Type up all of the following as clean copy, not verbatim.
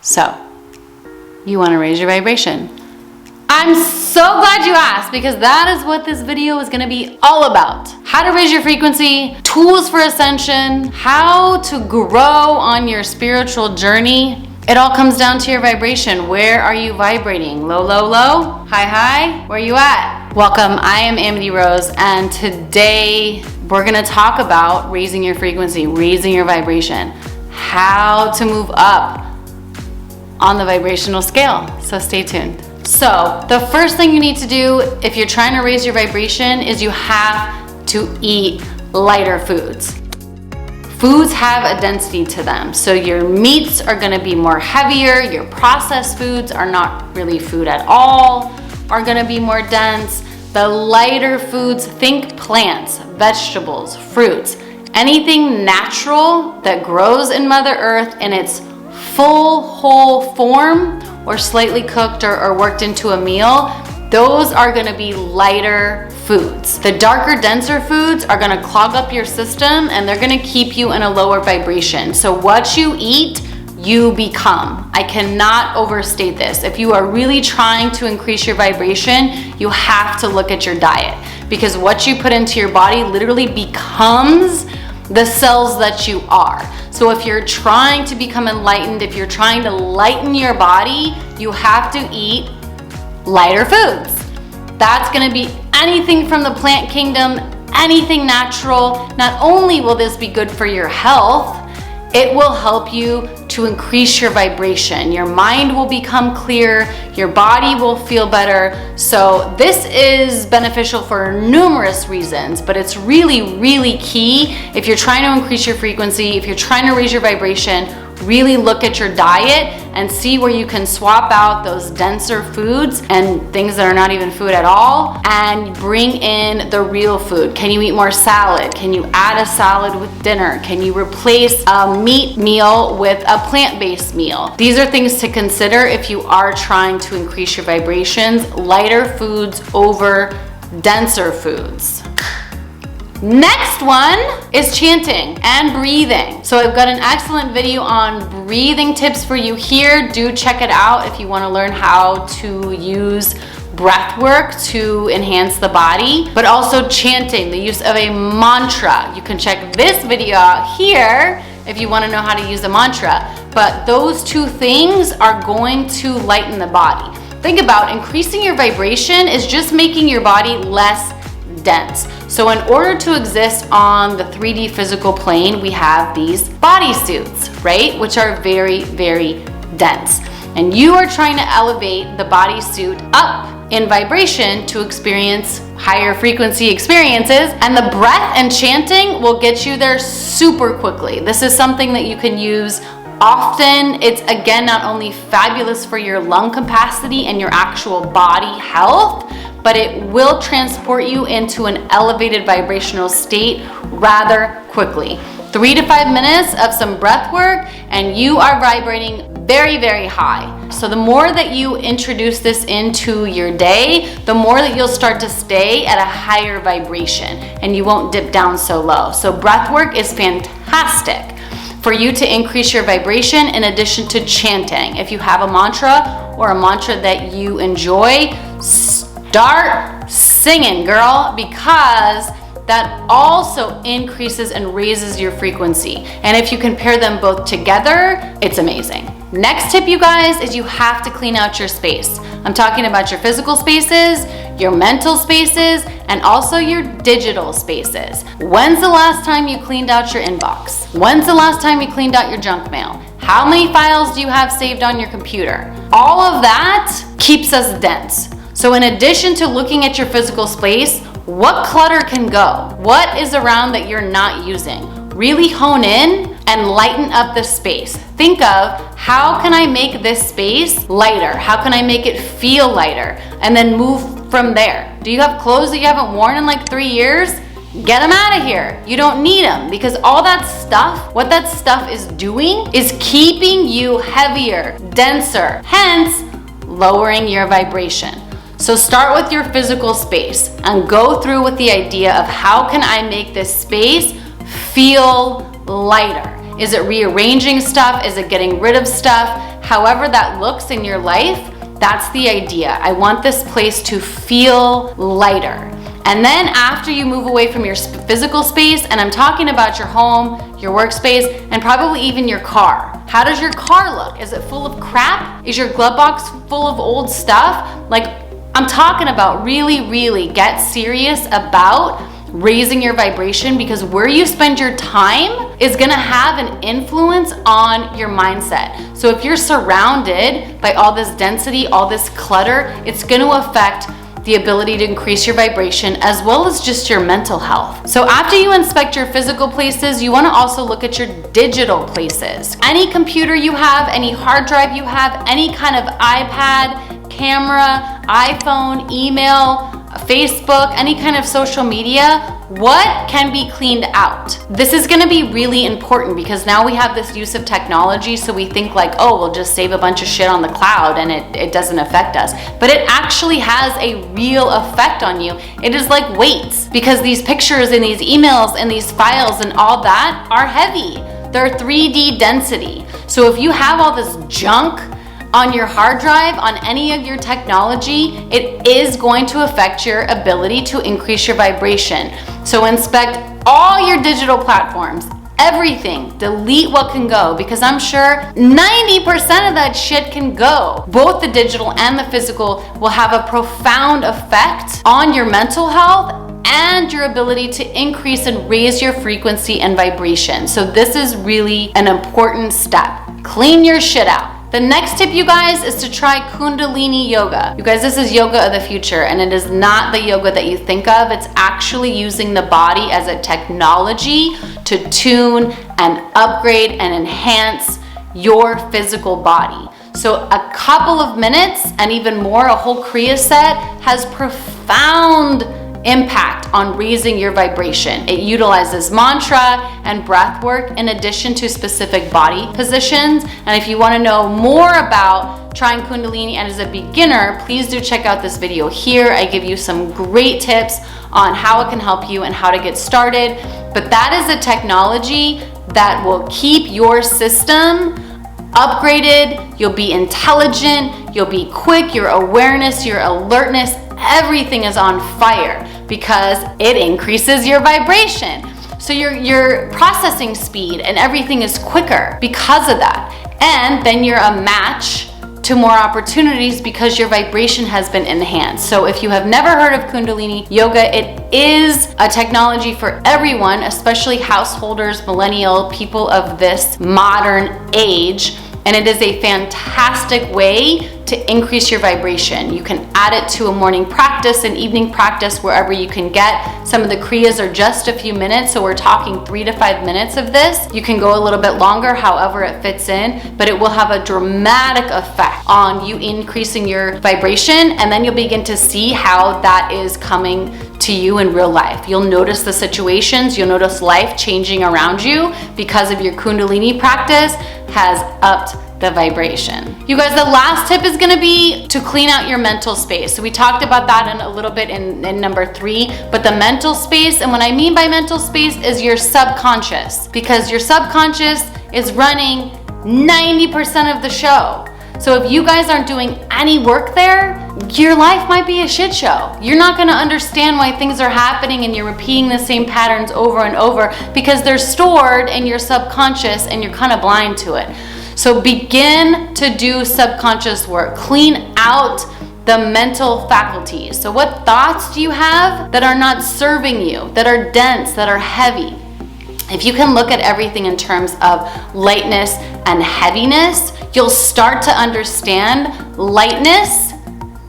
So, you want to raise your vibration? I'm so glad you asked, because that is what this video is going to be all about. How to raise your frequency, tools for ascension, how to grow on your spiritual journey. It all comes down to your vibration. Where are you vibrating? Low, low, low? High, high? Where are you at? Welcome, I am Amity Rose, and today we're going to talk about raising your frequency, raising your vibration, how to move up on the vibrational scale. So stay tuned. So the first thing you need to do if you're trying to raise your vibration is you have to eat lighter foods. Foods have a density to them. So your meats are gonna be more heavier, your processed foods are not really food at all, are gonna be more dense. The lighter foods, think plants, vegetables, fruits, anything natural that grows in Mother Earth in its full, whole form, or slightly cooked or worked into a meal, those are gonna be lighter foods. The darker, denser foods are gonna clog up your system and they're gonna keep you in a lower vibration. So what you eat, you become. I cannot overstate this. If you are really trying to increase your vibration, you have to look at your diet, because what you put into your body literally becomes the cells that you are. So if you're trying to become enlightened, if you're trying to lighten your body, you have to eat lighter foods. That's gonna be anything from the plant kingdom, anything natural. Not only will this be good for your health, it will help you to increase your vibration. Your mind will become clear, your body will feel better. So this is beneficial for numerous reasons, but it's really, really key if you're trying to increase your frequency, if you're trying to raise your vibration. Really look at your diet and see where you can swap out those denser foods and things that are not even food at all, and bring in the real food. Can you eat more salad? Can you add a salad with dinner? Can you replace a meat meal with a plant-based meal? These are things to consider if you are trying to increase your vibrations. Lighter foods over denser foods. Next one is chanting and breathing. So I've got an excellent video on breathing tips for you here. Do check it out if you want to learn how to use breath work to enhance the body, but also chanting, the use of a mantra. You can check this video out here if you want to know how to use a mantra. But those two things are going to lighten the body. Think about increasing your vibration is just making your body less dense. So in order to exist on the 3D physical plane, we have these bodysuits, right? Which are very, very dense. And you are trying to elevate the bodysuit up in vibration to experience higher frequency experiences, and the breath and chanting will get you there super quickly. This is something that you can use often. It's again not only fabulous for your lung capacity and your actual body health, but it will transport you into an elevated vibrational state rather quickly. 3 to 5 minutes of some breath work and you are vibrating very, very high. So the more that you introduce this into your day, the more that you'll start to stay at a higher vibration and you won't dip down so low. So breath work is fantastic for you to increase your vibration in addition to chanting. If you have a mantra or a mantra that you enjoy, start singing, girl, because that also increases and raises your frequency. And if you can pair them both together, it's amazing. Next tip, you guys, is you have to clean out your space. I'm talking about your physical spaces, your mental spaces, and also your digital spaces. When's the last time you cleaned out your inbox? When's the last time you cleaned out your junk mail? How many files do you have saved on your computer? All of that keeps us dense. So in addition to looking at your physical space, what clutter can go? What is around that you're not using? Really hone in and lighten up the space. Think of, how can I make this space lighter? How can I make it feel lighter? And then move from there. Do you have clothes that you haven't worn in like 3 years? Get them out of here. You don't need them, because all that stuff, what that stuff is doing is keeping you heavier, denser, hence lowering your vibration. So start with your physical space and go through with the idea of, how can I make this space feel lighter? Is it rearranging stuff? Is it getting rid of stuff? however that looks in your life, that's the idea. I want this place to feel lighter. And then after you move away from your physical space, and I'm talking about your home, your workspace, and probably even your car. How does your car look? Is it full of crap? Is your glove box full of old stuff? Like, I'm talking about really get serious about raising your vibration, because where you spend your time is gonna have an influence on your mindset. So if you're surrounded by all this density, all this clutter, it's gonna affect the ability to increase your vibration as well as just your mental health. So after you inspect your physical places, you want to also look at your digital places. Any computer you have, any hard drive you have, any kind of iPad, camera, iPhone, email, Facebook, any kind of social media, what can be cleaned out? This is gonna be really important because now we have this use of technology, so we think like, oh, we'll just save a bunch of shit on the cloud and it doesn't affect us. But it actually has a real effect on you. It is like weights, because these pictures and these emails and these files and all that are heavy. They're 3D density. So if you have all this junk on your hard drive, on any of your technology, it is going to affect your ability to increase your vibration. So inspect all your digital platforms, everything, delete what can go, because I'm sure 90% of that shit can go. Both the digital and the physical will have a profound effect on your mental health and your ability to increase and raise your frequency and vibration. So this is really an important step. Clean your shit out. The next tip, you guys, is to try Kundalini yoga. You guys, this is yoga of the future, and it is not the yoga that you think of. It's actually using the body as a technology to tune and upgrade and enhance your physical body. So a couple of minutes and even more, a whole Kriya set, has profound impact on raising your vibration. It utilizes mantra and breath work in addition to specific body positions. And if you want to know more about trying Kundalini and as a beginner, please do check out this video here. I give you some great tips on how it can help you and how to get started. But that is a technology that will keep your system upgraded. You'll be intelligent, you'll be quick, your awareness, your alertness, everything is on fire because it increases your vibration. So your processing speed and everything is quicker because of that. And then you're a match to more opportunities because your vibration has been enhanced. So if you have never heard of Kundalini yoga, it is a technology for everyone, especially householders, millennial, people of this modern age. And it is a fantastic way to increase your vibration. You can add it to a morning practice, an evening practice, wherever you can get. Some of the Kriyas are just a few minutes, so we're talking 3 to 5 minutes of this. You can go a little bit longer, however it fits in, but it will have a dramatic effect on you increasing your vibration, and then you'll begin to see how that is coming to you in real life. You'll notice the situations, you'll notice life changing around you because of your Kundalini practice has upped the vibration. You guys, the last tip is gonna be to clean out your mental space. So we talked about that in a little bit in number 3, but the mental space, and what I mean by mental space is your subconscious, because your subconscious is running 90% of the show. So if you guys aren't doing any work there, your life might be a shit show. You're not gonna understand why things are happening and you're repeating the same patterns over and over because they're stored in your subconscious and you're kind of blind to it. So begin to do subconscious work. Clean out the mental faculties. So what thoughts do you have that are not serving you, that are dense, that are heavy? If you can look at everything in terms of lightness and heaviness, you'll start to understand lightness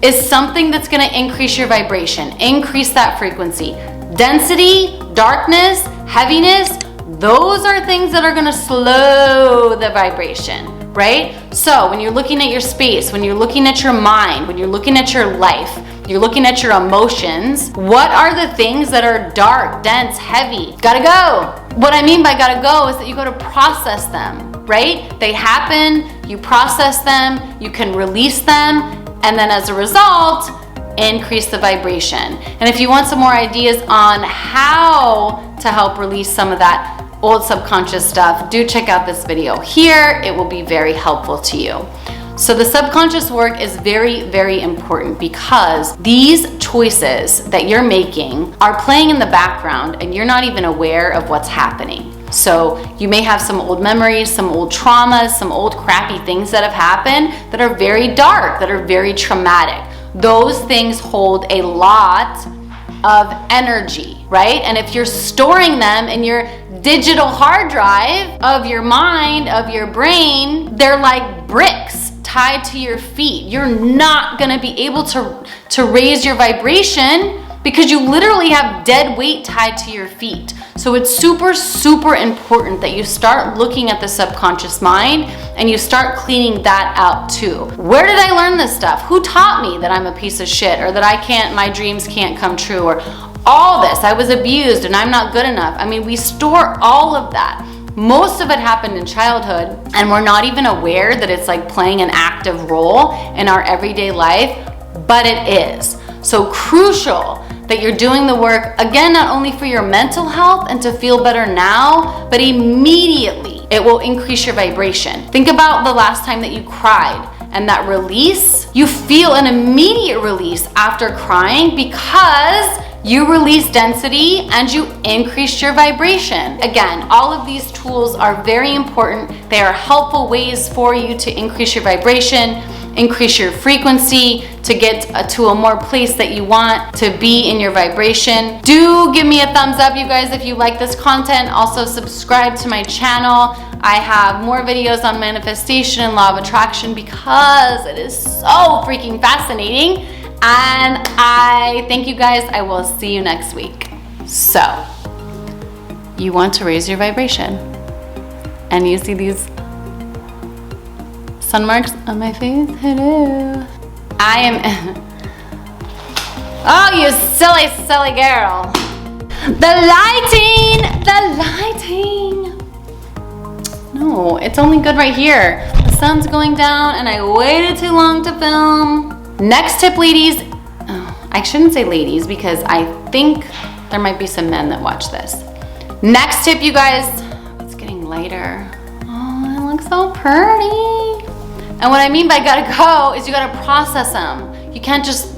is something that's gonna increase your vibration, increase that frequency. Density, darkness, heaviness, those are things that are gonna slow the vibration, right? So when you're looking at your space, when you're looking at your mind, when you're looking at your life, you're looking at your emotions, what are the things that are dark, dense, heavy? Gotta go. What I mean by gotta go is that you gotta process them, right? They happen, you process them, you can release them, and then as a result, increase the vibration. And if you want some more ideas on how to help release some of that old subconscious stuff, do check out this video here. It will be very helpful to you. So the subconscious work is very, very important because these choices that you're making are playing in the background and you're not even aware of what's happening. So you may have some old memories, some old traumas, some old crappy things that have happened that are very dark, that are very traumatic. Those things hold a lot of energy, right? And if you're storing them in your digital hard drive of your mind, of your brain, they're like bricks tied to your feet. You're not gonna be able to raise your vibration because you literally have dead weight tied to your feet. So it's super, super important that you start looking at the subconscious mind and you start cleaning that out too. Where did I learn this stuff? Who taught me that I'm a piece of shit, or that my dreams can't come true, or all this, I was abused and I'm not good enough? I mean, we store all of that. Most of it happened in childhood and we're not even aware that it's like playing an active role in our everyday life, but it is. So crucial that you're doing the work, again, not only for your mental health and to feel better now, but immediately it will increase your vibration. Think about the last time that you cried and that release. You feel an immediate release after crying because you release density and you increase your vibration. Again, all of these tools are very important. They are helpful ways for you to increase your vibration, increase your frequency, to get to a more place that you want to be in your vibration. Do give me a thumbs up, you guys, if you like this content. Also subscribe to my channel. I have more videos on manifestation and law of attraction because it is so freaking fascinating. And I thank you guys. I will see you next week. So, you want to raise your vibration. And you see these sun marks on my face? Hello. I am, oh, you silly, silly girl. The lighting. No, it's only good right here. The sun's going down and I waited too long to film. Next tip, ladies. Oh, I shouldn't say ladies because I think there might be some men that watch this. Next tip, you guys. It's getting lighter. Oh, it looks so pretty. And what I mean by gotta go is you gotta process them. You can't just,